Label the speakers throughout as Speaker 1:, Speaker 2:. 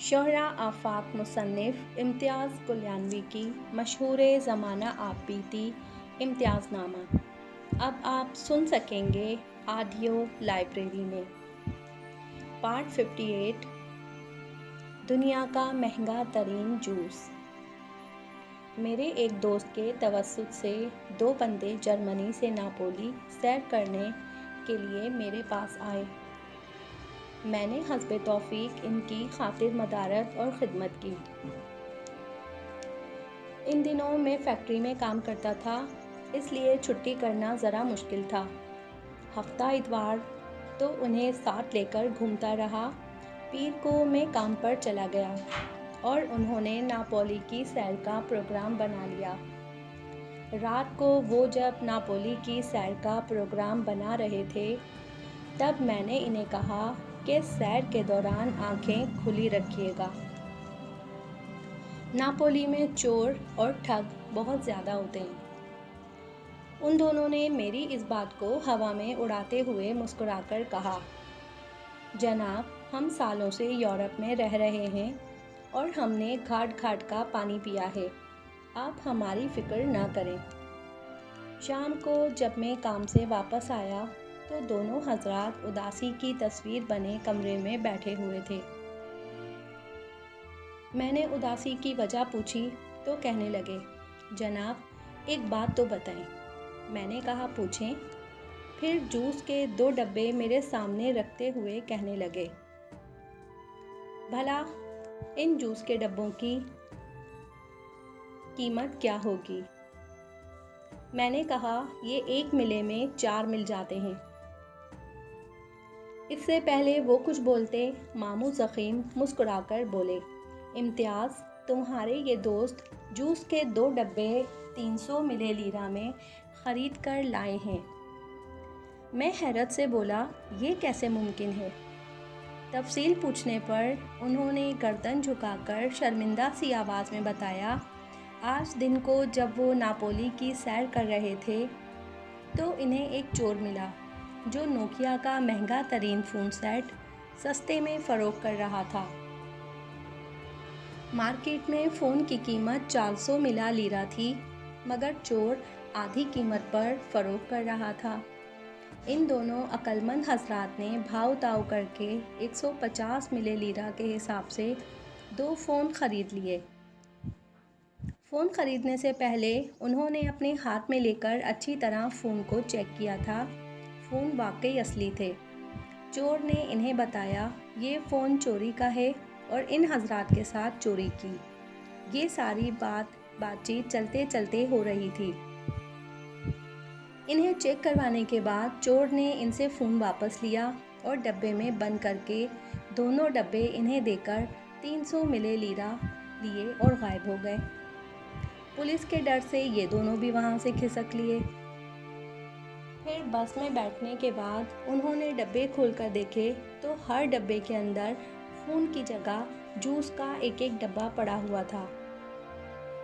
Speaker 1: شہرہ آفاق مصنف امتیاز کلیانوی کی مشہور زمانہ آپ بیتی امتیاز نامہ اب آپ سن سکیں گے آڈیو لائبریری میں۔ پارٹ 58 دنیا کا مہنگا ترین جوس۔ میرے ایک دوست کے توسط سے 2 بندے جرمنی سے ناپولی سیر کرنے کے لیے میرے پاس آئے۔ میں نے حسب توفیق ان کی خاطر مدارت اور خدمت کی۔ ان دنوں میں فیکٹری میں کام کرتا تھا، اس لیے چھٹی کرنا ذرا مشکل تھا۔ ہفتہ اتوار تو انہیں ساتھ لے کر گھومتا رہا۔ پیر کو میں کام پر چلا گیا اور انہوں نے ناپولی کی سیر کا پروگرام بنا لیا۔ رات کو وہ جب ناپولی کی سیر کا پروگرام بنا رہے تھے تب میں نے انہیں کہا کہ سیر کے دوران آنکھیں کھلی رکھیے گا۔ ناپولی میں چور اور ٹھگ بہت زیادہ ہوتے ہیں۔ ان دونوں نے میری اس بات کو ہوا میں اڑاتے ہوئے مسکرا کر کہا، جناب، ہم سالوں سے یورپ میں رہ رہے ہیں اور ہم نے گھاٹ گھاٹ کا پانی پیا ہے، آپ ہماری فکر نہ کریں۔ شام کو جب میں کام سے واپس آیا تو دونوں حضرات اداسی کی تصویر بنے کمرے میں بیٹھے ہوئے تھے۔ میں نے اداسی کی وجہ پوچھی تو کہنے لگے، جناب ایک بات تو بتائیں۔ میں نے کہا، پوچھیں۔ پھر جوس کے 2 ڈبے میرے سامنے رکھتے ہوئے کہنے لگے، بھلا ان جوس کے ڈبوں کی قیمت کیا ہوگی؟ میں نے کہا، یہ 1 ملے میں 4 مل جاتے ہیں۔ اس سے پہلے وہ کچھ بولتے، ماموں ضخیم مسکرا کر بولے، امتیاز، تمہارے یہ دوست جوس کے 2 ڈبے 300 ملی لیرہ میں خرید کر لائے ہیں۔ میں حیرت سے بولا، یہ کیسے ممکن ہے؟ تفصیل پوچھنے پر انہوں نے گردن جھکا کر شرمندہ سی آواز میں بتایا، آج دن کو جب وہ ناپولی کی سیر کر رہے تھے تو انہیں ایک چور ملا جو نوکیا کا مہنگا ترین فون سیٹ سستے میں فروخت کر رہا تھا۔ مارکیٹ میں فون کی قیمت 400 ملی لیرہ تھی، مگر چور آدھی قیمت پر فروخت کر رہا تھا۔ ان دونوں عقل مند حضرات نے بھاؤ تاؤ کر کے 150 ملی لیرہ کے حساب سے 2 فون خرید لیے۔ فون خریدنے سے پہلے انہوں نے اپنے ہاتھ میں لے کر اچھی طرح فون کو چیک کیا تھا۔ فون واقعی اصلی تھے۔ چور نے انہیں بتایا، یہ فون چوری کا ہے اور ان حضرات کے ساتھ چوری کی۔ یہ ساری بات چیت چلتے چلتے ہو رہی تھی۔ انہیں چیک کروانے کے بعد چور نے ان سے فون واپس لیا اور ڈبے میں بند کر کے دونوں ڈبے انہیں دے کر 300 ملی لیرہ لیے اور غائب ہو گئے۔ پولیس کے ڈر سے یہ دونوں بھی وہاں سے کھسک لیے۔ پھر بس میں بیٹھنے کے بعد انہوں نے ڈبے کھول کر دیکھے تو ہر ڈبے کے اندر فون کی جگہ جوس کا ایک ڈبہ پڑا ہوا تھا۔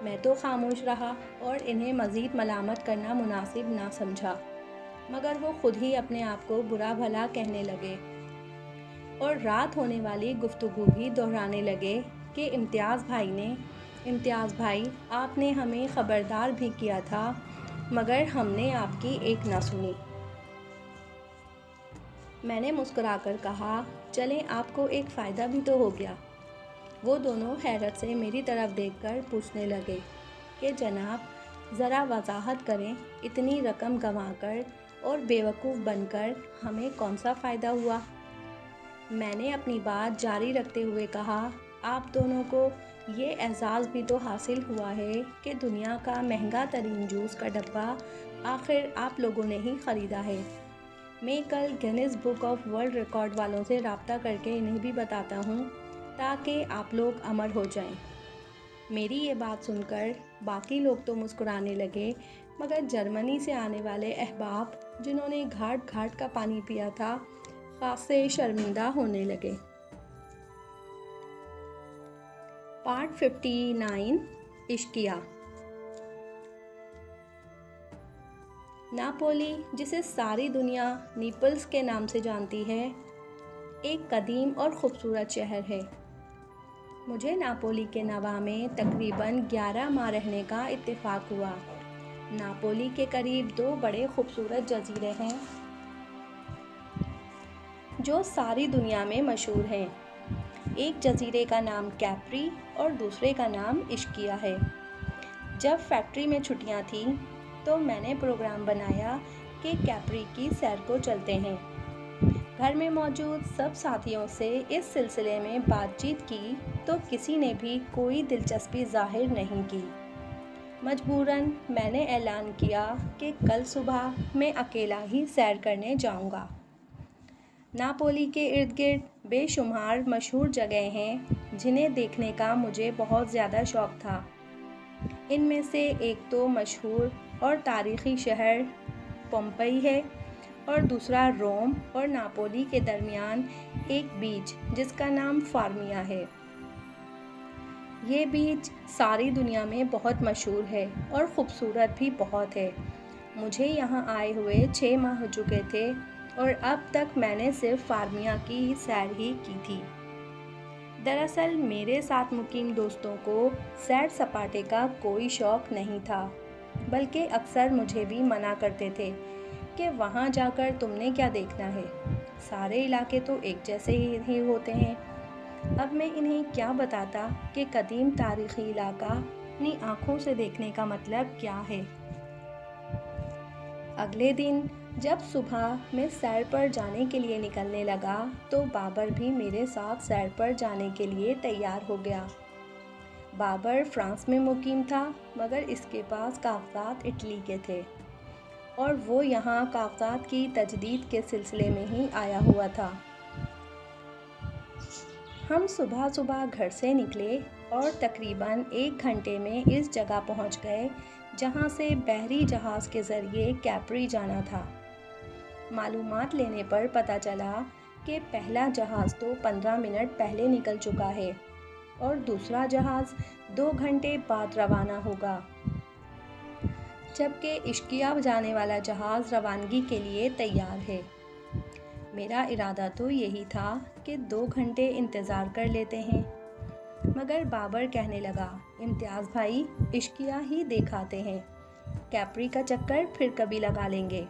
Speaker 1: میں تو خاموش رہا اور انہیں مزید ملامت کرنا مناسب نہ سمجھا، مگر وہ خود ہی اپنے آپ کو برا بھلا کہنے لگے اور رات ہونے والی گفتگو بھی دہرانے لگے کہ امتیاز بھائی، آپ نے ہمیں خبردار بھی کیا تھا مگر ہم نے آپ کی ایک نہ سنی۔ میں نے مسکرا کر کہا، چلیں آپ کو ایک فائدہ بھی تو ہو گیا۔ وہ دونوں حیرت سے میری طرف دیکھ کر پوچھنے لگے کہ جناب ذرا وضاحت کریں، اتنی رقم گنوا کر اور بیوقوف بن کر ہمیں کون سا فائدہ ہوا؟ میں نے اپنی بات جاری رکھتے ہوئے کہا، آپ دونوں کو یہ اعزاز بھی تو حاصل ہوا ہے کہ دنیا کا مہنگا ترین جوس کا ڈبہ آخر آپ لوگوں نے ہی خریدا ہے۔ میں کل Guinness book of world record والوں سے رابطہ کر کے انہیں بھی بتاتا ہوں تاکہ آپ لوگ امر ہو جائیں۔ میری یہ بات سن کر باقی لوگ تو مسکرانے لگے، مگر جرمنی سے آنے والے احباب جنہوں نے گھاٹ گھاٹ کا پانی پیا تھا خاصے شرمندہ ہونے لگے۔ پارٹ 59 اشکیا۔ ناپولی، جسے ساری دنیا نیپلز کے نام سے جانتی ہے، ایک قدیم اور خوبصورت شہر ہے۔ مجھے ناپولی کے نوا میں تقریباً 11 ماہ رہنے کا اتفاق ہوا۔ ناپولی کے قریب 2 بڑے خوبصورت جزیرے ہیں جو ساری دنیا میں مشہور ہیں۔ ایک جزیرے کا نام کیپری اور دوسرے کا نام اشکیا ہے۔ جب فیکٹری میں چھٹیاں تھیں تو میں نے پروگرام بنایا کہ کیپری کی سیر کو چلتے ہیں۔ گھر میں موجود سب ساتھیوں سے اس سلسلے میں بات چیت کی تو کسی نے بھی کوئی دلچسپی ظاہر نہیں کی۔ مجبوراً میں نے اعلان کیا کہ کل صبح میں اکیلا ہی سیر کرنے جاؤں گا۔ ناپولی کے ارد گرد بے شمار مشہور جگہیں ہیں جنہیں دیکھنے کا مجھے بہت زیادہ شوق تھا۔ ان میں سے ایک تو مشہور اور تاریخی شہر پومپئی ہے اور دوسرا روم اور ناپولی کے درمیان ایک بیچ جس کا نام فارمیا ہے۔ یہ بیچ ساری دنیا میں بہت مشہور ہے اور خوبصورت بھی بہت ہے۔ مجھے یہاں آئے ہوئے 6 ماہ ہو چکے تھے اور اب تک میں نے صرف فارمیا کی سیر ہی کی تھی۔ دراصل میرے ساتھ مقیم دوستوں کو سیر سپاٹے کا کوئی شوق نہیں تھا، بلکہ اکثر مجھے بھی منع کرتے تھے کہ وہاں جا کر تم نے کیا دیکھنا ہے، سارے علاقے تو ایک جیسے ہی ہوتے ہیں۔ اب میں انہیں کیا بتاتا کہ قدیم تاریخی علاقہ اپنی آنکھوں سے دیکھنے کا مطلب کیا ہے۔ اگلے دن جب صبح میں سیر پر جانے کے لیے نکلنے لگا تو بابر بھی میرے ساتھ سیر پر جانے کے لیے تیار ہو گیا۔ بابر فرانس میں مقیم تھا مگر اس کے پاس کاغذات اٹلی کے تھے اور وہ یہاں کاغذات کی تجدید کے سلسلے میں ہی آیا ہوا تھا۔ ہم صبح گھر سے نکلے اور تقریباً 1 گھنٹے میں اس جگہ پہنچ گئے جہاں سے بحری جہاز کے ذریعے کیپری جانا تھا۔ معلومات لینے پر پتہ چلا کہ پہلا جہاز تو 15 منٹ پہلے نکل چکا ہے اور دوسرا جہاز 2 گھنٹے بعد روانہ ہوگا، جبکہ اشکیا جانے والا جہاز روانگی کے لیے تیار ہے۔ میرا ارادہ تو یہی تھا کہ 2 گھنٹے انتظار کر لیتے ہیں، مگر بابر کہنے لگا، امتیاز بھائی اشکیا ہی دیکھ آتے ہیں، کیپری کا چکر پھر کبھی لگا لیں گے۔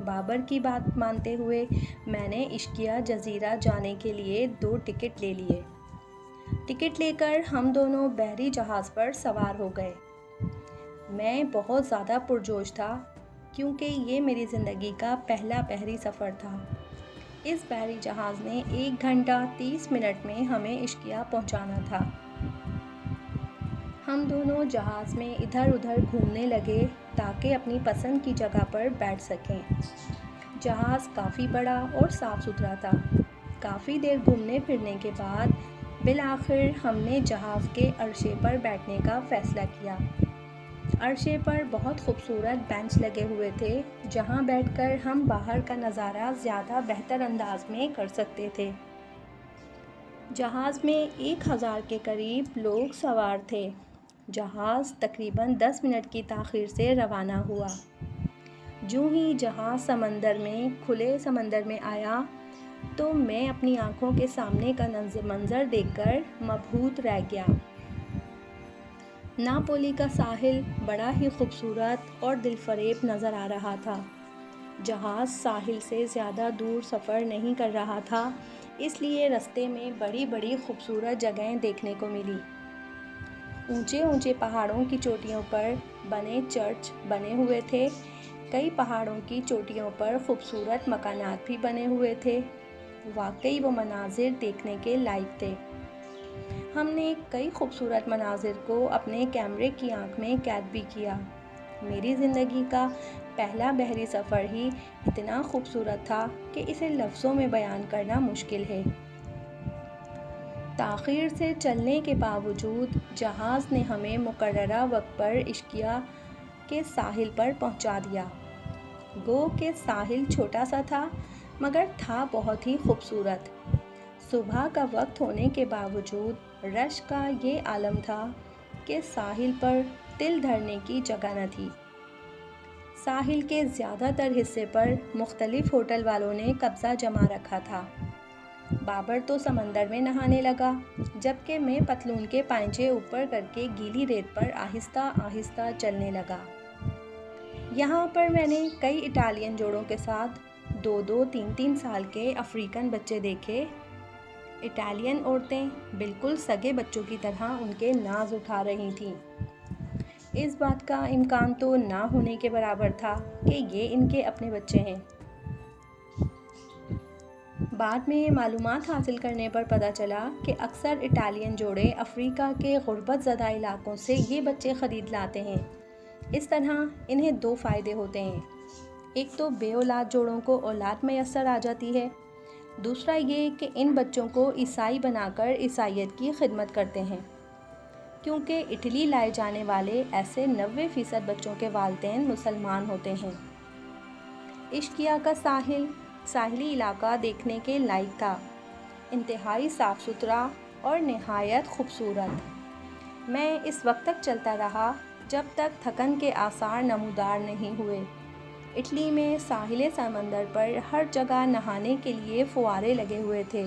Speaker 1: بابر کی بات مانتے ہوئے میں نے اشکیا جزیرہ جانے کے لیے 2 ٹکٹ لے لیے۔ ٹکٹ لے کر ہم دونوں بحری جہاز پر سوار ہو گئے۔ میں بہت زیادہ پرجوش تھا کیونکہ یہ میری زندگی کا پہلا بحری سفر تھا۔ اس بحری جہاز نے 1 گھنٹہ 30 منٹ میں ہمیں اشکیا پہنچانا تھا۔ ہم دونوں جہاز میں ادھر ادھر گھومنے لگے تاکہ اپنی پسند کی جگہ پر بیٹھ سکیں۔ جہاز کافی بڑا اور صاف ستھرا تھا۔ کافی دیر گھومنے پھرنے کے بعد بالآخر ہم نے جہاز کے عرصے پر بیٹھنے کا فیصلہ کیا۔ عرصے پر بہت خوبصورت بینچ لگے ہوئے تھے جہاں بیٹھ کر ہم باہر کا نظارہ زیادہ بہتر انداز میں کر سکتے تھے۔ جہاز میں 1000 کے قریب لوگ سوار تھے۔ جہاز تقریباً 10 منٹ کی تاخیر سے روانہ ہوا۔ جوں ہی جہاز کھلے سمندر میں آیا تو میں اپنی آنکھوں کے سامنے کا منظر دیکھ کر مبہوت رہ گیا۔ ناپولی کا ساحل بڑا ہی خوبصورت اور دل فریب نظر آ رہا تھا۔ جہاز ساحل سے زیادہ دور سفر نہیں کر رہا تھا، اس لیے رستے میں بڑی بڑی خوبصورت جگہیں دیکھنے کو ملی۔ اونچے پہاڑوں کی چوٹیوں پر بنے چرچ بنے ہوئے تھے۔ کئی پہاڑوں کی چوٹیوں پر خوبصورت مکانات بھی بنے ہوئے تھے۔ واقعی وہ مناظر دیکھنے کے لائق تھے۔ ہم نے کئی خوبصورت مناظر کو اپنے کیمرے کی آنکھ میں قید بھی کیا۔ میری زندگی کا پہلا بحری سفر ہی اتنا خوبصورت تھا کہ اسے لفظوں میں بیان کرنا مشکل ہے۔ تاخیر سے چلنے کے باوجود جہاز نے ہمیں مقررہ وقت پر اشکیا کے ساحل پر پہنچا دیا۔ گو کہ ساحل چھوٹا سا تھا مگر تھا بہت ہی خوبصورت۔ صبح کا وقت ہونے کے باوجود رش کا یہ عالم تھا کہ ساحل پر تل دھرنے کی جگہ نہ تھی۔ ساحل کے زیادہ تر حصے پر مختلف ہوٹل والوں نے قبضہ جما رکھا تھا۔ بابر تو سمندر میں نہانے لگا، جبکہ میں پتلون کے پائنچے اوپر کر کے گیلی ریت پر آہستہ آہستہ چلنے لگا۔ یہاں پر میں نے کئی اٹالین جوڑوں کے ساتھ 2-3 سال کے افریقن بچے دیکھے۔ اٹالین عورتیں بالکل سگے بچوں کی طرح ان کے ناز اٹھا رہی تھیں۔ اس بات کا امکان تو نہ ہونے کے برابر تھا کہ یہ ان کے اپنے بچے ہیں۔ بعد میں معلومات حاصل کرنے پر پتہ چلا کہ اکثر اٹالین جوڑے افریقہ کے غربت زدہ علاقوں سے یہ بچے خرید لاتے ہیں۔ اس طرح انہیں 2 فائدے ہوتے ہیں۔ ایک تو بے اولاد جوڑوں کو اولاد میسر آ جاتی ہے، دوسرا یہ کہ ان بچوں کو عیسائی بنا کر عیسائیت کی خدمت کرتے ہیں، کیونکہ اٹلی لائے جانے والے ایسے 90% بچوں کے والدین مسلمان ہوتے ہیں۔ اشکیا کا ساحلی علاقہ دیکھنے کے لائق تھا، انتہائی صاف ستھرا اور نہایت خوبصورت۔ میں اس وقت تک چلتا رہا جب تک تھکن کے آثار نمودار نہیں ہوئے۔ اٹلی میں ساحل سمندر پر ہر جگہ نہانے کے لیے فوارے لگے ہوئے تھے،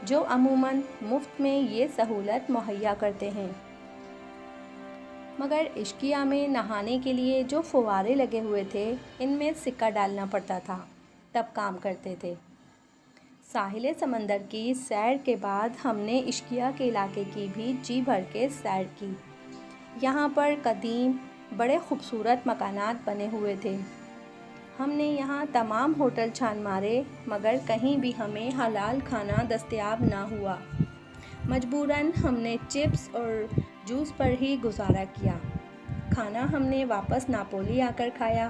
Speaker 1: جو عموماً مفت میں یہ سہولت مہیا کرتے ہیں۔ مگر اشکیا میں نہانے کے لیے جو فوارے لگے ہوئے تھے، ان میں سکہ ڈالنا پڑتا تھا، تب کام کرتے تھے۔ ساحل سمندر کی سیر کے بعد ہم نے اشکیا کے علاقے کی بھی جی بھر کے سیر کی۔ یہاں پر قدیم بڑے خوبصورت مکانات بنے ہوئے تھے۔ ہم نے یہاں تمام ہوٹل چھان مارے، مگر کہیں بھی ہمیں حلال کھانا دستیاب نہ ہوا۔ مجبوراً ہم نے چپس اور جوس پر ہی گزارا کیا۔ کھانا ہم نے واپس ناپولی آ کر کھایا۔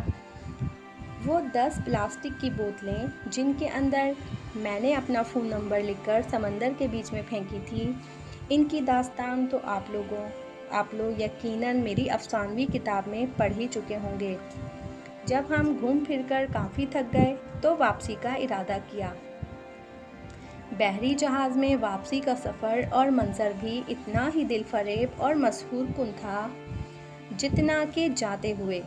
Speaker 1: وہ 10 پلاسٹک کی بوتلیں جن کے اندر میں نے اپنا فون نمبر لکھ کر سمندر کے بیچ میں پھینکی تھی، ان کی داستان تو آپ لوگ یقیناً میری افسانوی کتاب میں پڑھ ہی چکے ہوں گے۔ جب ہم گھوم پھر کر کافی تھک گئے تو واپسی کا ارادہ کیا۔ بحری جہاز میں واپسی کا سفر اور منظر بھی اتنا ہی دل فریب اور مسحور کن تھا جتنا کہ جاتے ہوئے۔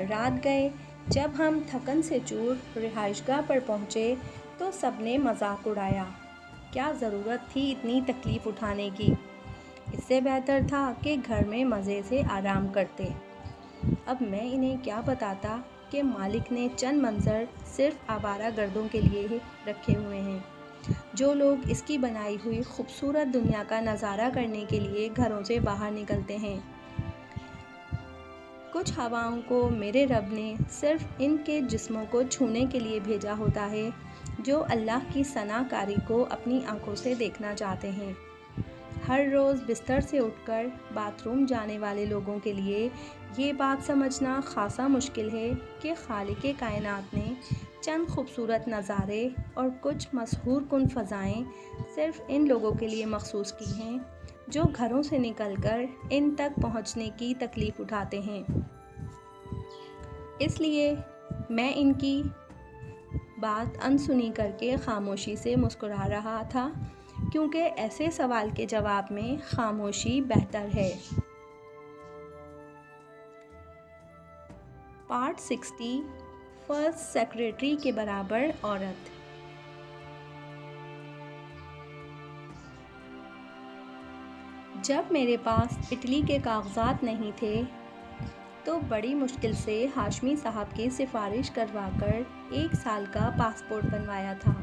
Speaker 1: رات گئے۔ جب ہم تھکن سے چور رہائش گاہ پر پہنچے تو سب نے مذاق اڑایا۔ کیا ضرورت تھی اتنی تکلیف اٹھانے کی؟ اس سے بہتر تھا کہ گھر میں مزے سے آرام کرتے۔ اب میں انہیں کیا بتاتا کہ مالک نے چند منظر صرف آوارہ گردوں کے لیے ہی رکھے ہوئے ہیں، جو لوگ اس کی بنائی ہوئی خوبصورت دنیا کا نظارہ کرنے کے لیے گھروں سے باہر نکلتے ہیں۔ کچھ ہواؤں کو میرے رب نے صرف ان کے جسموں کو چھونے کے لیے بھیجا ہوتا ہے جو اللہ کی ثنا کاری کو اپنی آنکھوں سے دیکھنا چاہتے ہیں۔ ہر روز بستر سے اٹھ کر باتھ روم جانے والے لوگوں کے لیے یہ بات سمجھنا خاصا مشکل ہے کہ خالق کائنات نے چند خوبصورت نظارے اور کچھ مسحور کن فضائیں صرف ان لوگوں کے لیے مخصوص کی ہیں جو گھروں سے نکل کر ان تک پہنچنے کی تکلیف اٹھاتے ہیں۔ اس لیے میں ان کی بات انسنی کر کے خاموشی سے مسکرا رہا تھا، کیونکہ ایسے سوال کے جواب میں خاموشی بہتر ہے۔ پارٹ 60 فرسٹ سیکریٹری کے برابر عورت۔ جب میرے پاس اٹلی کے کاغذات نہیں تھے تو بڑی مشکل سے ہاشمی صاحب کی سفارش کروا کر 1 سال کا پاسپورٹ بنوایا تھا۔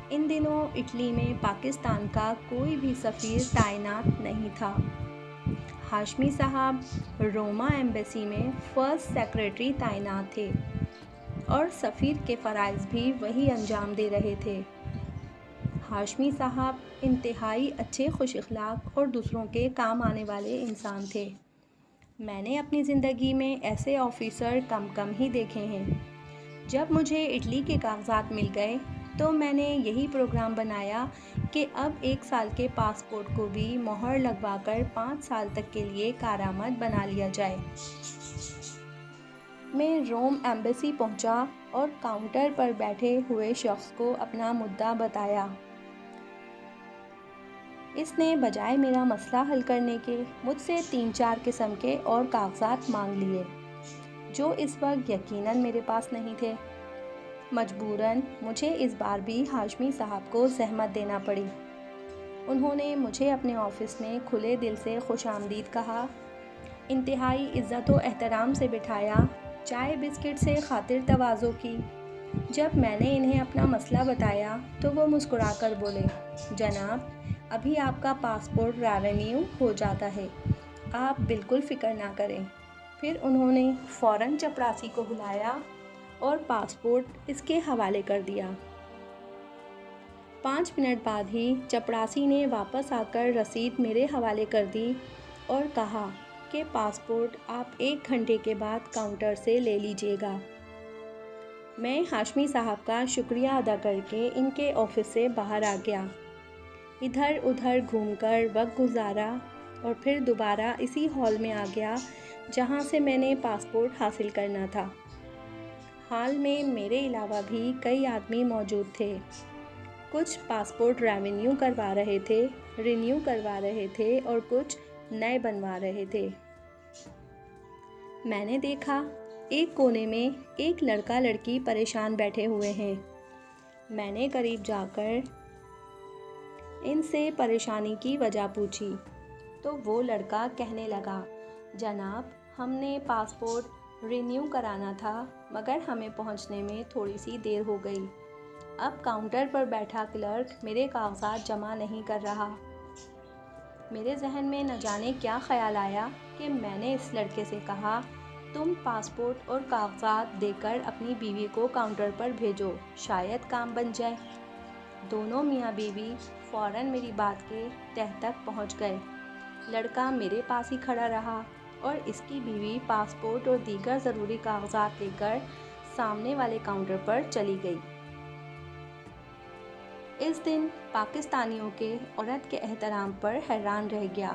Speaker 1: ان دنوں اٹلی میں پاکستان کا کوئی بھی سفیر تعینات نہیں تھا۔ ہاشمی صاحب روما ایمبیسی میں فرسٹ سیکریٹری تعینات تھے اور سفیر کے فرائض بھی وہی انجام دے رہے تھے۔ ہاشمی صاحب انتہائی اچھے، خوش اخلاق اور دوسروں کے کام آنے والے انسان تھے۔ میں نے اپنی زندگی میں ایسے آفیسر کم ہی دیکھے ہیں۔ جب مجھے اٹلی کے کاغذات مل گئے تو میں نے یہی پروگرام بنایا کہ اب 1 سال کے پاسپورٹ کو بھی مہر لگوا کر 5 سال تک کے لیے کارآمد بنا لیا جائے۔ میں روم ایمبیسی پہنچا اور کاؤنٹر پر بیٹھے ہوئے شخص کو اپنا مدعا بتایا۔ اس نے بجائے میرا مسئلہ حل کرنے کے مجھ سے 3-4 قسم کے اور کاغذات مانگ لیے، جو اس وقت یقیناً میرے پاس نہیں تھے۔ مجبوراً مجھے اس بار بھی ہاشمی صاحب کو زحمت دینا پڑی۔ انہوں نے مجھے اپنے آفس میں کھلے دل سے خوش آمدید کہا، انتہائی عزت و احترام سے بٹھایا، چائے بسکٹ سے خاطر تواضع کی۔ جب میں نے انہیں اپنا مسئلہ بتایا تو وہ مسکرا کر بولے، جناب ابھی آپ کا پاسپورٹ ریونیو ہو جاتا ہے، آپ بالکل فکر نہ کریں۔ پھر انہوں نے فوراً چپڑاسی کو بلایا اور پاسپورٹ اس کے حوالے کر دیا۔ 5 منٹ بعد ہی چپڑاسی نے واپس آ کر رسید میرے حوالے کر دی اور کہا کہ پاسپورٹ آپ 1 گھنٹے کے بعد کاؤنٹر سے لے لیجیے گا۔ میں ہاشمی صاحب کا شکریہ ادا کر کے ان کے آفس سے باہر آ گیا، ادھر ادھر گھوم کر وقت گزارا اور پھر دوبارہ اسی ہال میں آ گیا جہاں سے میں نے پاسپورٹ حاصل کرنا تھا۔ ہال میں میرے علاوہ بھی کئی آدمی موجود تھے، کچھ پاسپورٹ رینیو کروا رہے تھے اور کچھ نئے بنوا رہے تھے۔ میں نے دیکھا ایک کونے میں ایک لڑکا لڑکی پریشان بیٹھے ہوئے ہیں۔ میں نے قریب جا کر ان سے پریشانی کی وجہ پوچھی تو وہ لڑکا کہنے لگا، جناب ہم نے پاسپورٹ رینیو کرانا تھا مگر ہمیں پہنچنے میں تھوڑی سی دیر ہو گئی، اب کاؤنٹر پر بیٹھا کلرک میرے کاغذات جمع نہیں کر رہا۔ میرے ذہن میں نہ جانے کیا خیال آیا کہ میں نے اس لڑکے سے کہا، تم پاسپورٹ اور کاغذات دے کر اپنی بیوی کو کاؤنٹر پر بھیجو، شاید کام بن جائے۔ دونوں میاں بیوی فوراً میری بات کے تہ تک پہنچ گئے۔ لڑکا میرے پاس ہی کھڑا رہا اور اس کی بیوی پاسپورٹ اور دیگر ضروری کاغذات لے کر سامنے والے کاؤنٹر پر چلی گئی۔ اس دن پاکستانیوں کے عورت کے احترام پر حیران رہ گیا،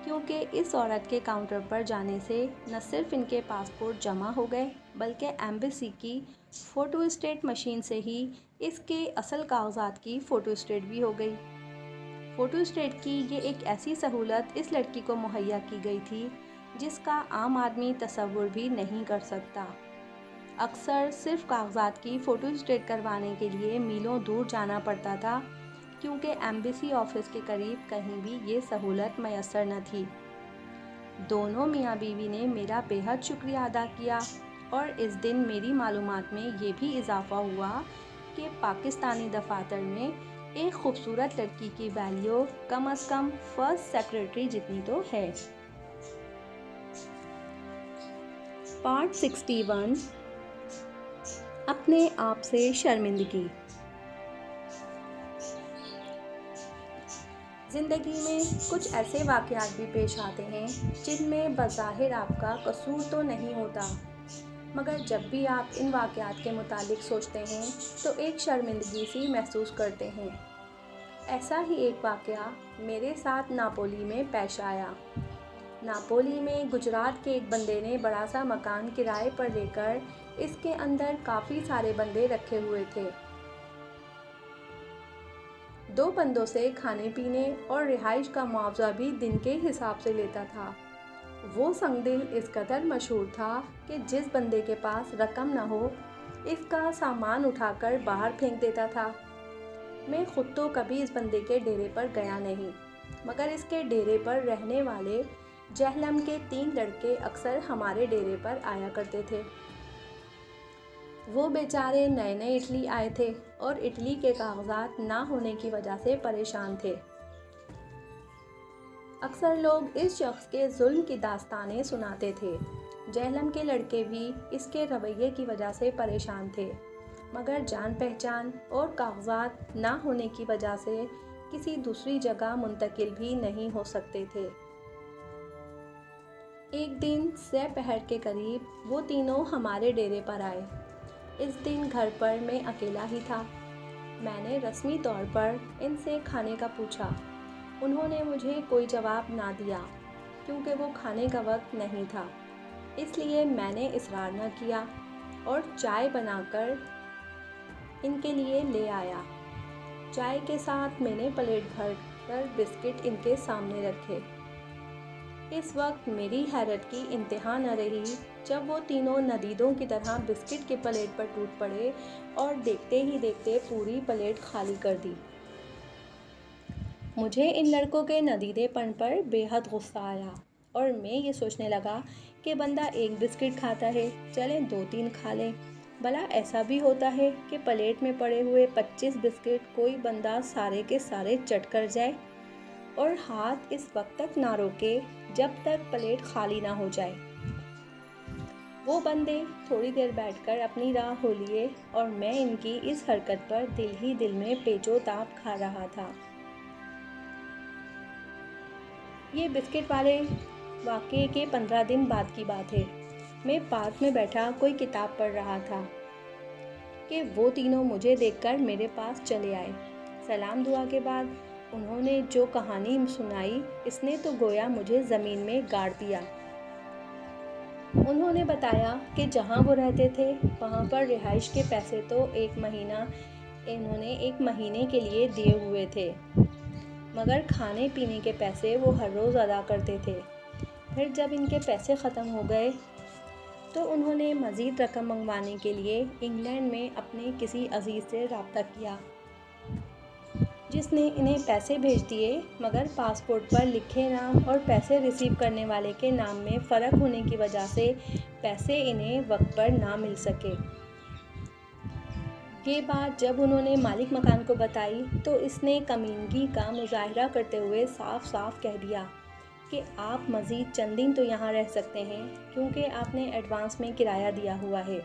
Speaker 1: کیونکہ اس عورت کے کاؤنٹر پر جانے سے نہ صرف ان کے پاسپورٹ جمع ہو گئے بلکہ ایمبیسی کی فوٹو اسٹیٹ مشین سے ہی اس کے اصل کاغذات کی فوٹو اسٹیٹ بھی ہو گئی۔ فوٹو اسٹیٹ کی یہ ایک ایسی سہولت اس لڑکی کو مہیا کی گئی تھی جس کا عام آدمی تصور بھی نہیں کر سکتا۔ اکثر صرف کاغذات کی فوٹو اسٹیٹ کروانے کے لیے میلوں دور جانا پڑتا تھا، کیونکہ ایمبیسی آفس کے قریب کہیں بھی یہ سہولت میسر نہ تھی۔ دونوں میاں بیوی نے میرا بے حد شکریہ ادا کیا اور اس دن میری معلومات میں یہ بھی اضافہ ہوا کہ پاکستانی دفاتر میں ایک خوبصورت لڑکی کی ویلیو کم از کم فرسٹ سیکرٹری جتنی تو ہے۔ پارٹ 61 اپنے آپ سے شرمندگی۔ زندگی میں کچھ ایسے واقعات بھی پیش آتے ہیں جن میں بظاہر آپ کا قصور تو نہیں ہوتا، مگر جب بھی آپ ان واقعات کے متعلق سوچتے ہیں تو ایک شرمندگی سی محسوس کرتے ہیں۔ ایسا ہی ایک واقعہ میرے ساتھ ناپولی میں پیش آیا۔ ناپولی میں گجرات کے ایک بندے نے بڑا سا مکان کرائے پر لے کر اس کے اندر کافی سارے بندے رکھے ہوئے تھے۔ 2 بندوں سے کھانے پینے اور رہائش کا معاوضہ بھی دن کے حساب سے لیتا تھا۔ وہ سنگ دل اس قدر مشہور تھا کہ جس بندے کے پاس رقم نہ ہو اس کا سامان اٹھا کر باہر پھینک دیتا تھا۔ میں خود تو کبھی اس بندے کے ڈیرے پر گیا نہیں، مگر اس کے ڈیرے پر رہنے والے جہلم کے 3 لڑکے اکثر ہمارے ڈیرے پر آیا کرتے تھے۔ وہ بیچارے نئے نئے اٹلی آئے تھے اور اٹلی کے کاغذات نہ ہونے کی وجہ سے پریشان تھے۔ اکثر لوگ اس شخص کے ظلم کی داستانیں سناتے تھے۔ جہلم کے لڑکے بھی اس کے رویے کی وجہ سے پریشان تھے، مگر جان پہچان اور کاغذات نہ ہونے کی وجہ سے کسی دوسری جگہ منتقل بھی نہیں ہو سکتے تھے۔ ایک دن سہ پہر کے قریب وہ تینوں ہمارے ڈیرے پر آئے۔ اس دن گھر پر میں اکیلا ہی تھا۔ میں نے رسمی طور پر ان سے کھانے کا پوچھا۔ انہوں نے مجھے کوئی جواب نہ دیا کیونکہ وہ کھانے کا وقت نہیں تھا، اس لیے میں نے اصرار نہ کیا اور چائے بنا کر ان کے لیے لے آیا۔ چائے کے ساتھ میں نے پلیٹ بھر کر بسکٹ ان کے سامنے رکھے۔ اس وقت میری حیرت کی انتہا نہ رہی جب وہ تینوں ندیدوں کی طرح بسکٹ کی پلیٹ پر ٹوٹ پڑے اور دیکھتے ہی دیکھتے پوری پلیٹ خالی کر دی۔ مجھے ان لڑکوں کے ندیدے پن پر بے حد غصہ آیا اور میں یہ سوچنے لگا کہ بندہ ایک بسکٹ کھاتا ہے، چلیں 2-3 کھا لیں، بھلا ایسا بھی ہوتا ہے کہ پلیٹ میں پڑے ہوئے 25 بسکٹ کوئی بندہ سارے کے سارے چٹ کر جائے اور ہاتھ اس وقت تک نہ روکے جب تک پلیٹ خالی نہ ہو جائے۔ وہ بندے تھوڑی دیر بیٹھ کر اپنی راہ ہو لیے اور میں ان کی اس حرکت پر دل ہی دل میں پیچ و تاب کھا رہا تھا۔ یہ بسکٹ والے واقعے کے 15 دن بعد کی بات ہے۔ میں پارک میں بیٹھا کوئی کتاب پڑھ رہا تھا کہ وہ تینوں مجھے دیکھ کر میرے پاس چلے آئے۔ سلام دعا کے بعد انہوں نے جو کہانی سنائی اس نے تو گویا مجھے زمین میں گاڑ دیا۔ انہوں نے بتایا کہ جہاں وہ رہتے تھے وہاں پر رہائش کے پیسے تو انہوں نے ایک مہینے کے لیے دیے ہوئے تھے، مگر کھانے پینے کے پیسے وہ ہر روز ادا کرتے تھے۔ پھر جب ان کے پیسے ختم ہو گئے تو انہوں نے مزید رقم منگوانے کے لیے انگلینڈ میں اپنے کسی عزیز سے رابطہ کیا، جس نے انہیں پیسے بھیج دیے، مگر پاسپورٹ پر لکھے نام اور پیسے ریسیو کرنے والے کے نام میں فرق ہونے کی وجہ سے پیسے انہیں وقت پر نہ مل سکے۔ یہ بات جب انہوں نے مالک مکان کو بتائی تو اس نے کمینگی کا مظاہرہ کرتے ہوئے صاف صاف کہہ دیا کہ آپ مزید چند دن تو یہاں رہ سکتے ہیں کیونکہ آپ نے ایڈوانس میں کرایہ دیا ہوا ہے،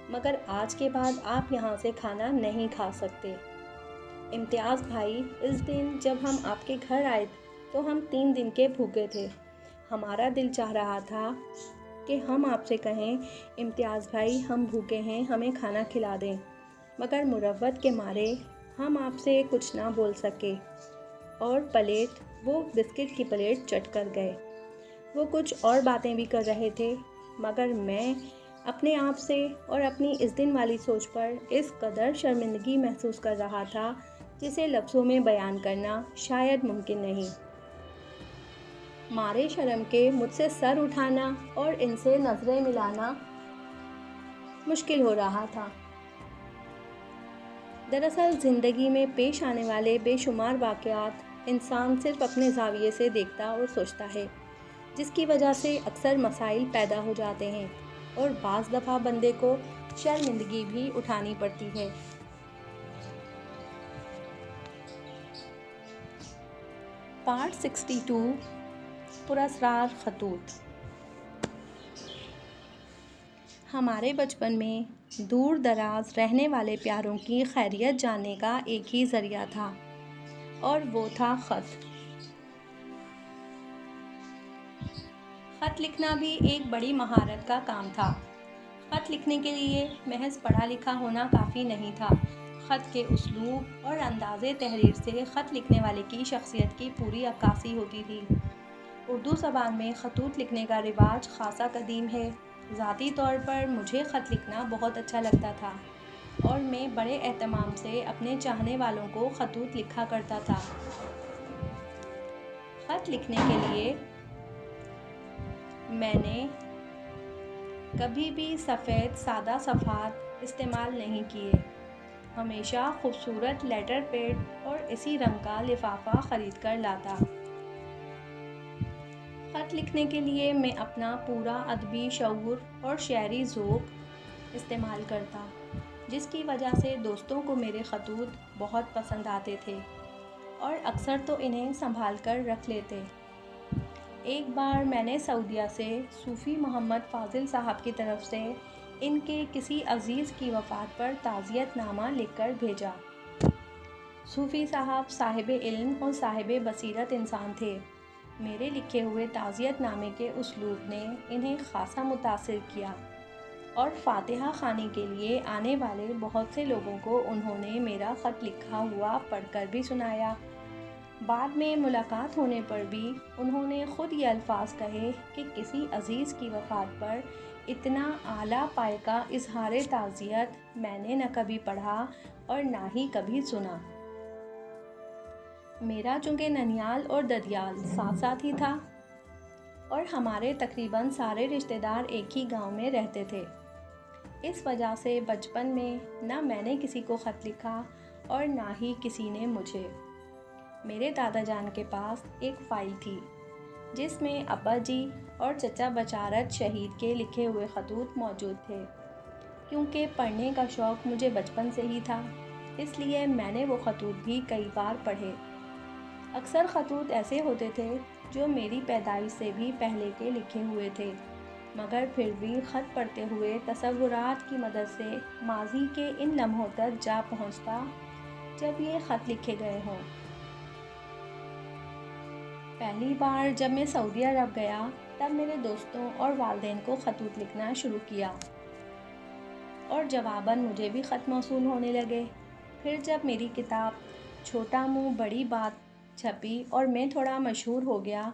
Speaker 1: مگر آج کے بعد آپ یہاں سے کھانا نہیں کھا سکتے۔ امتیاز بھائی، اس دن جب ہم آپ کے گھر آئے تو ہم 3 دن کے بھوکے تھے۔ ہمارا دل چاہ رہا تھا کہ ہم آپ سے کہیں امتیاز بھائی ہم بھوکے ہیں، ہمیں کھانا کھلا دیں، مگر مروت کے مارے ہم آپ سے کچھ نہ بول سکے اور وہ بسکٹ کی پلیٹ چٹ کر گئے۔ وہ کچھ اور باتیں بھی کر رہے تھے، مگر میں اپنے آپ سے اور اپنی اس دن والی سوچ پر اس قدر شرمندگی محسوس کر رہا تھا جسے لفظوں میں بیان کرنا شاید ممکن نہیں۔ مارے شرم کے مجھ سے سر اٹھانا اور ان سے نظریں ملانا مشکل ہو رہا تھا۔ دراصل زندگی میں پیش آنے والے بے شمار واقعات انسان صرف اپنے زاویے سے دیکھتا اور سوچتا ہے، جس کی وجہ سے اکثر مسائل پیدا ہو جاتے ہیں اور بعض دفعہ بندے کو شرمندگی بھی اٹھانی پڑتی ہے۔ پارٹ 62 پراسرار خطوط۔ ہمارے بچپن میں دور دراز رہنے والے پیاروں کی خیریت جاننے کا ایک ہی ذریعہ تھا اور وہ تھا خط۔ خط لکھنا بھی ایک بڑی مہارت کا کام تھا۔ خط لکھنے کے لیے محض پڑھا لکھا ہونا کافی نہیں تھا، خط کے اسلوب اور انداز تحریر سے خط لکھنے والے کی شخصیت کی پوری عکاسی ہوتی تھی۔ اردو زبان میں خطوط لکھنے کا رواج خاصا قدیم ہے۔ ذاتی طور پر مجھے خط لکھنا بہت اچھا لگتا تھا اور میں بڑے اہتمام سے اپنے چاہنے والوں کو خطوط لکھا کرتا تھا۔ خط لکھنے کے لیے میں نے کبھی بھی سفید سادہ صفحات استعمال نہیں کیے، ہمیشہ خوبصورت لیٹر پیڈ اور اسی رنگ کا لفافہ خرید کر لاتا۔ خط لکھنے کے لیے میں اپنا پورا ادبی شعور اور شعری ذوق استعمال کرتا، جس کی وجہ سے دوستوں کو میرے خطوط بہت پسند آتے تھے اور اکثر تو انہیں سنبھال کر رکھ لیتے۔ ایک بار میں نے سعودیہ سے صوفی محمد فاضل صاحب کی طرف سے ان کے کسی عزیز کی وفات پر تعزیت نامہ لکھ کر بھیجا۔ صوفی صاحب صاحب علم اور صاحب بصیرت انسان تھے۔ میرے لکھے ہوئے تعزیت نامے کے اسلوب نے انہیں خاصا متاثر کیا اور فاتحہ خوانی کے لیے آنے والے بہت سے لوگوں کو انہوں نے میرا خط لکھا ہوا پڑھ کر بھی سنایا۔ بعد میں ملاقات ہونے پر بھی انہوں نے خود یہ الفاظ کہے کہ کسی عزیز کی وفات پر اتنا اعلیٰ پائے کا اظہار تعزیت میں نے نہ کبھی پڑھا اور نہ ہی کبھی سنا۔ میرا چونکہ ننیال اور ددیال ساتھ ساتھ ہی تھا اور ہمارے تقریباً سارے رشتہ دار ایک ہی گاؤں میں رہتے تھے۔ اس وجہ سے بچپن میں نہ میں نے کسی کو خط لکھا اور نہ ہی کسی نے مجھے۔ میرے دادا جان کے پاس ایک فائل تھی جس میں ابا جی اور چچا بشارت شہید کے لکھے ہوئے خطوط موجود تھے۔ کیونکہ پڑھنے کا شوق مجھے بچپن سے ہی تھا، اس لیے میں نے وہ خطوط بھی کئی بار پڑھے۔ اکثر خطوط ایسے ہوتے تھے جو میری پیدائش سے بھی پہلے کے لکھے ہوئے تھے، مگر پھر بھی خط پڑھتے ہوئے تصورات کی مدد سے ماضی کے ان لمحوں تک جا پہنچتا جب یہ خط لکھے گئے ہوں۔ پہلی بار جب میں سعودی عرب گیا تب میرے دوستوں اور والدین کو خطوط لکھنا شروع کیا اور جواباً مجھے بھی خط موصول ہونے لگے۔ پھر جب میری کتاب چھوٹا منہ بڑی بات چھپی اور میں تھوڑا مشہور ہو گیا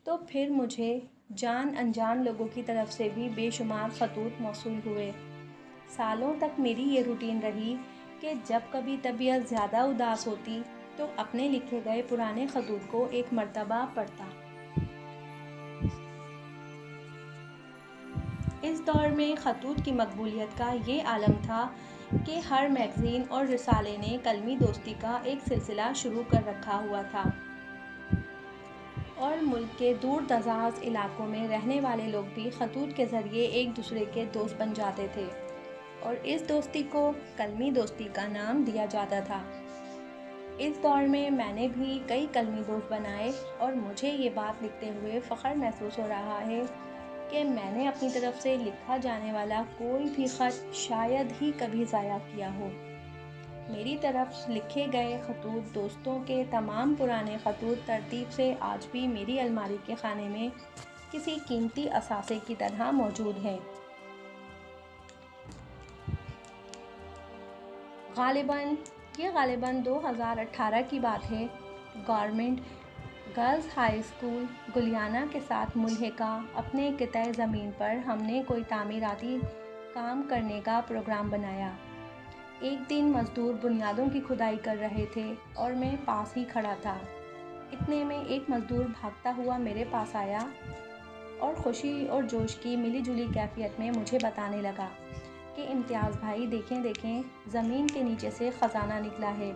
Speaker 1: تو پھر مجھے جان انجان لوگوں کی طرف سے بھی بے شمار خطوط موصول ہوئے۔ سالوں تک میری یہ روٹین رہی کہ جب کبھی طبیعت زیادہ اداس ہوتی تو اپنے لکھے گئے پرانے خطوط کو ایک مرتبہ پڑھتا۔ اس دور میں خطوط کی مقبولیت کا یہ عالم تھا کہ ہر میگزین اور رسالے نے کلمی دوستی کا ایک سلسلہ شروع کر رکھا ہوا تھا، اور ملک کے دور دراز علاقوں میں رہنے والے لوگ بھی خطوط کے ذریعے ایک دوسرے کے دوست بن جاتے تھے، اور اس دوستی کو کلمی دوستی کا نام دیا جاتا تھا۔ اس دور میں نے بھی کئی کلمی دوست بنائے، اور مجھے یہ بات لکھتے ہوئے فخر محسوس ہو رہا ہے کہ میں نے اپنی طرف سے لکھا جانے والا کوئی بھی خط شاید ہی کبھی ضائع کیا ہو۔ میری طرف لکھے گئے خطوط، دوستوں کے تمام پرانے خطوط ترتیب سے آج بھی میری الماری کے خانے میں کسی قیمتی اثاثے کی طرح موجود ہیں۔ غالباً 2018 کی بات ہے۔ گورنمنٹ گرلز ہائی اسکول گلیانہ کے ساتھ ملحقہ اپنے قطع زمین پر ہم نے کوئی تعمیراتی کام کرنے کا پروگرام بنایا۔ ایک دن مزدور بنیادوں کی کھدائی کر رہے تھے اور میں پاس ہی کھڑا تھا۔ اتنے میں ایک مزدور بھاگتا ہوا میرے پاس آیا اور خوشی اور جوش کی ملی جلی کیفیت میں مجھے بتانے لگا کہ امتیاز بھائی دیکھیں زمین کے نیچے سے خزانہ نکلا ہے۔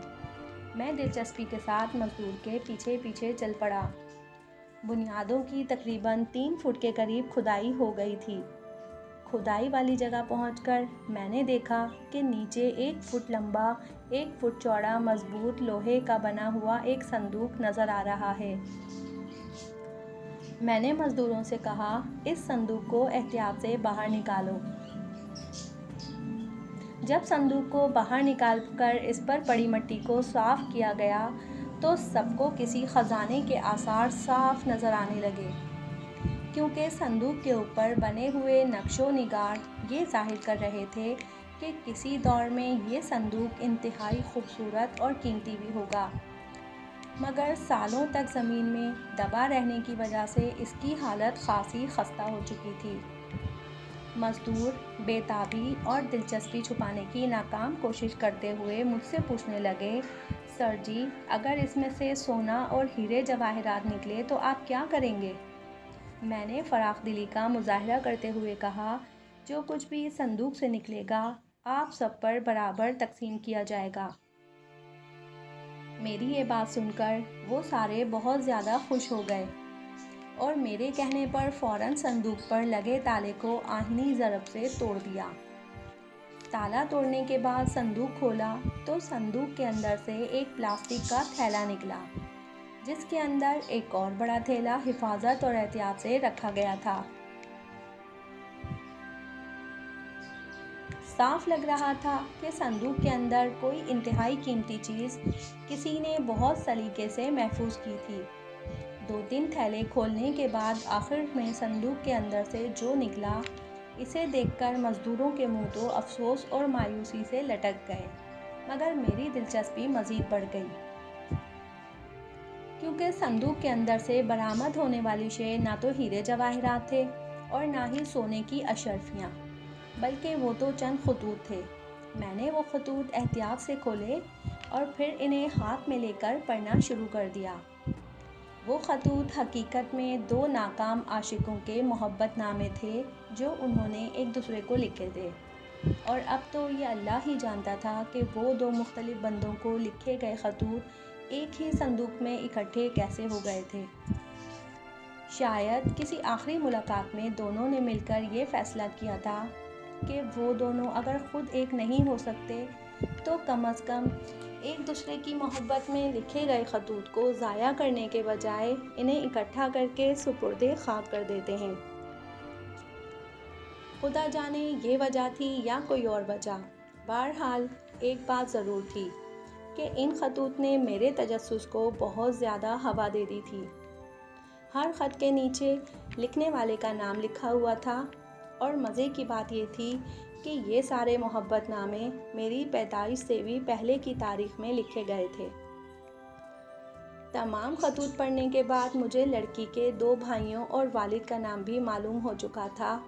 Speaker 1: میں دلچسپی کے ساتھ مزدور کے پیچھے پیچھے چل پڑا۔ بنیادوں کی تقریباً 3 فٹ کے قریب کھدائی ہو گئی تھی۔ کھدائی والی جگہ پہنچ کر میں نے دیکھا کہ نیچے 1 فٹ لمبا 1 فٹ چوڑا مضبوط لوہے کا بنا ہوا ایک صندوق نظر آ رہا ہے۔ میں نے مزدوروں سے کہا، اس صندوق کو احتیاط سے باہر نکالو۔ جب صندوق کو باہر نکال کر اس پر پڑی مٹی کو صاف کیا گیا تو سب کو کسی خزانے کے آثار صاف نظر آنے لگے، کیونکہ صندوق کے اوپر بنے ہوئے نقش و نگار یہ ظاہر کر رہے تھے کہ کسی دور میں یہ صندوق انتہائی خوبصورت اور قیمتی بھی ہوگا، مگر سالوں تک زمین میں دبا رہنے کی وجہ سے اس کی حالت خاصی خستہ ہو چکی تھی۔ مزدور بے تابی اور دلچسپی چھپانے کی ناکام کوشش کرتے ہوئے مجھ سے پوچھنے لگے، سر جی، اگر اس میں سے سونا اور ہیرے جواہرات نکلے تو آپ کیا کریں گے؟ میں نے فراخ دلی کا مظاہرہ کرتے ہوئے کہا، جو کچھ بھی صندوق سے نکلے گا آپ سب پر برابر تقسیم کیا جائے گا۔ میری یہ بات سن کر وہ سارے بہت زیادہ خوش ہو گئے اور میرے کہنے پر فوراً صندوق پر لگے تالے کو آہنی ضرب سے توڑ دیا۔ تالا توڑنے کے بعد صندوق کھولا تو صندوق کے اندر سے ایک پلاسٹک کا تھیلا نکلا، جس کے اندر ایک اور بڑا تھیلا حفاظت اور احتیاط سے رکھا گیا تھا۔ صاف لگ رہا تھا کہ صندوق کے اندر کوئی انتہائی قیمتی چیز کسی نے بہت سلیقے سے محفوظ کی تھی۔ 2-3 تھیلے کھولنے کے بعد آخر میں صندوق کے اندر سے جو نکلا، اسے دیکھ کر مزدوروں کے منہ تو افسوس اور مایوسی سے لٹک گئے، مگر میری دلچسپی مزید بڑھ گئی، کیونکہ صندوق کے اندر سے برآمد ہونے والی شے نہ تو ہیرے جواہرات تھے اور نہ ہی سونے کی اشرفیاں، بلکہ وہ تو چند خطوط تھے۔ میں نے وہ خطوط احتیاط سے کھولے اور پھر انہیں ہاتھ میں لے کر پڑھنا شروع کر دیا۔ وہ خطوط حقیقت میں دو ناکام عاشقوں کے محبت نامے تھے جو انہوں نے ایک دوسرے کو لکھے تھے، اور اب تو یہ اللہ ہی جانتا تھا کہ وہ دو مختلف بندوں کو لکھے گئے خطوط ایک ہی صندوق میں اکٹھے کیسے ہو گئے تھے۔ شاید کسی آخری ملاقات میں دونوں نے مل کر یہ فیصلہ کیا تھا کہ وہ دونوں اگر خود ایک نہیں ہو سکتے تو کم از کم ایک دوسرے کی محبت میں لکھے گئے خطوط کو ضائع کرنے کے بجائے انہیں اکٹھا کر کے سپرد خاک کر دیتے ہیں۔ خدا جانے یہ وجہ تھی یا کوئی اور وجہ، بہرحال ایک بات ضرور تھی کہ ان خطوط نے میرے تجسس کو بہت زیادہ ہوا دے دی تھی۔ ہر خط کے نیچے لکھنے والے کا نام لکھا ہوا تھا، اور مزے کی بات یہ تھی کہ یہ سارے محبت نامے میری پیدائش سے بھی پہلے کی تاریخ میں لکھے گئے تھے۔ تمام خطوط پڑھنے کے بعد مجھے لڑکی کے دو بھائیوں اور والد کا نام بھی معلوم ہو چکا تھا،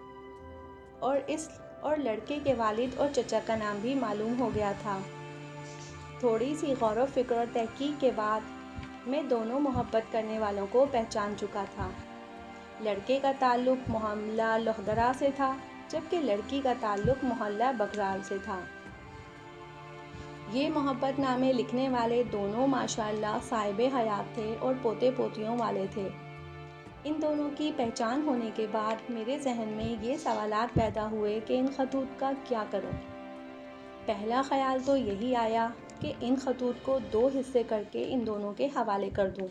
Speaker 1: اور لڑکے کے والد اور چچا کا نام بھی معلوم ہو گیا تھا۔ تھوڑی سی غور و فکر اور تحقیق کے بعد میں دونوں محبت کرنے والوں کو پہچان چکا تھا۔ لڑکے کا تعلق محلہ لوہدرا سے تھا، جبکہ لڑکی کا تعلق محلہ بگرال سے تھا۔ یہ محبت نامے لکھنے والے دونوں ماشاءاللہ صاحب حیات تھے اور پوتے پوتیوں والے تھے۔ ان دونوں کی پہچان ہونے کے بعد میرے ذہن میں یہ سوالات پیدا ہوئے کہ ان خطوط کا کیا کروں۔ پہلا خیال تو یہی آیا کہ ان خطوط کو دو حصے کر کے ان دونوں کے حوالے کر دوں۔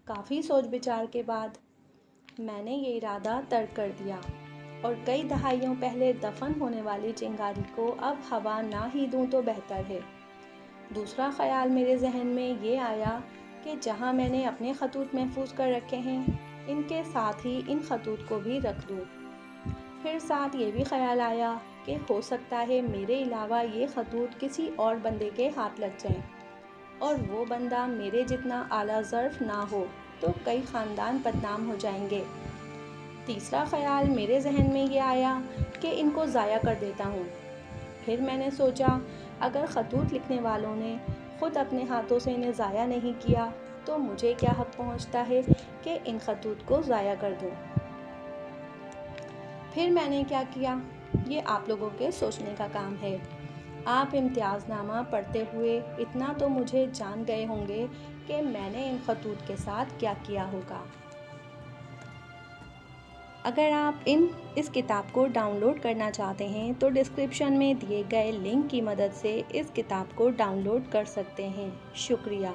Speaker 1: کافی سوچ بچار کے بعد میں نے یہ ارادہ ترک کر دیا، اور کئی دہائیوں پہلے دفن ہونے والی چنگاری کو اب ہوا نہ ہی دوں تو بہتر ہے۔ دوسرا خیال میرے ذہن میں یہ آیا کہ جہاں میں نے اپنے خطوط محفوظ کر رکھے ہیں، ان کے ساتھ ہی ان خطوط کو بھی رکھ دوں۔ پھر ساتھ یہ بھی خیال آیا کہ ہو سکتا ہے میرے علاوہ یہ خطوط کسی اور بندے کے ہاتھ لگ جائیں، اور وہ بندہ میرے جتنا اعلیٰ ظرف نہ ہو تو کئی خاندان بدنام ہو جائیں گے۔ تیسرا خیال میرے ذہن میں یہ آیا کہ ان کو ضائع کر دیتا ہوں۔ پھر میں نے سوچا اگر خطوط لکھنے والوں نے خود اپنے ہاتھوں سے انہیں ضائع نہیں کیا تو مجھے کیا حق پہنچتا ہے کہ ان خطوط کو ضائع کر دوں۔ پھر میں نے کیا کیا، یہ آپ لوگوں کے سوچنے کا کام ہے۔ آپ امتیاز نامہ پڑھتے ہوئے اتنا تو مجھے جان گئے ہوں گے کہ میں نے ان خطوط کے ساتھ کیا کیا ہوگا۔ اگر آپ اس کتاب کو ڈاؤن لوڈ کرنا چاہتے ہیں تو ڈسکرپشن میں دیے گئے لنک کی مدد سے اس کتاب کو ڈاؤن لوڈ کر سکتے ہیں۔ شکریہ۔